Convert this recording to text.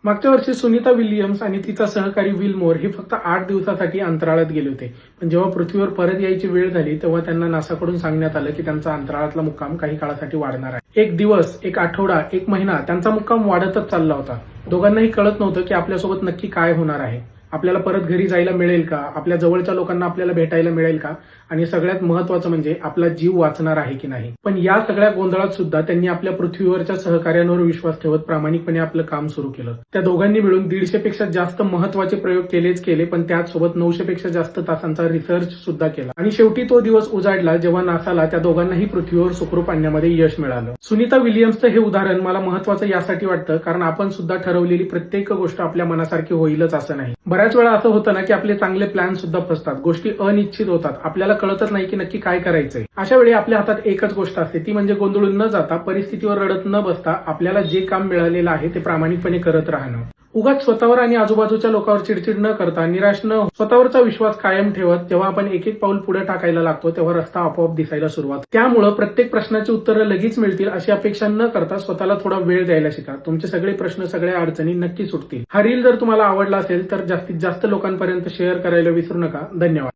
मागच्या वर्षी सुनीता विल्यम्स आणि तिचा सहकारी विल मोर हे फक्त 8 दिवसासाठी अंतराळात गेले होते. पण जेव्हा पृथ्वीवर परत यायची वेळ झाली तेव्हा त्यांना नासाकडून सांगण्यात आलं की त्यांचा अंतराळातला मुक्काम काही काळासाठी वाढणार आहे. एक दिवस, एक आठवडा, एक महिना त्यांचा मुक्काम वाढतच चालला होता. दोघांनाही कळत नव्हतं की आपल्यासोबत नक्की काय होणार आहे. आपल्याला परत घरी जायला मिळेल का, आपल्या जवळच्या लोकांना आपल्याला भेटायला मिळेल का, आणि सगळ्यात महत्वाचं म्हणजे आपला जीव वाचणार आहे की नाही. पण या सगळ्या गोंधळात सुद्धा त्यांनी आपल्या पृथ्वीवरच्या सहकार्यांवर विश्वास ठेवत प्रामाणिकपणे आपलं काम सुरू केलं. त्या दोघांनी मिळून 150 पेक्षा जास्त महत्वाचे प्रयोग केले, पण त्याचसोबत 900 पेक्षा जास्त तासांचा रिसर्च सुद्धा केला. आणि शेवटी तो दिवस उजाडला जेव्हा नासाला त्या दोघांनाही पृथ्वीवर सुखरूप आणण्यामध्ये यश मिळालं. सुनीता विल्यम्सचं हे उदाहरण मला महत्वाचं यासाठी वाटतं कारण आपण सुद्धा ठरवलेली प्रत्येक गोष्ट आपल्या मनासारखी होईलच असं नाही. बऱ्याच वेळा असं होतं ना की आपले चांगले प्लॅन सुद्धा फसतात, गोष्टी अनिश्चित होतात, आपल्याला कळतच नाही की नक्की काय करायचंय. अशा वेळी आपल्या हातात एकच गोष्ट असते, ती म्हणजे गोंधळून न जाता, परिस्थितीवर रडत न बसता आपल्याला जे काम मिळालेलं आहे ते प्रामाणिकपणे करत राहणं. उगाच स्वतःवर आणि आजूबाजूच्या लोकांवर चिडचिड न करता, निराश न, स्वतःवरचा विश्वास कायम ठेवत जेव्हा आपण एक एक पाऊल पुढे टाकायला लागतो तेव्हा रस्ता आपोआप दिसायला सुरुवात. त्यामुळे प्रत्येक प्रश्नाची उत्तरं लगेच मिळतील अशी अपेक्षा न करता स्वतःला थोडा वेळ द्यायला शिका. तुमचे सगळे प्रश्न, सगळ्या अडचणी नक्की सुटतील. हा रील जर तुम्हाला आवडला असेल तर जास्तीत जास्त लोकांपर्यंत शेअर करायला विसरू नका. धन्यवाद.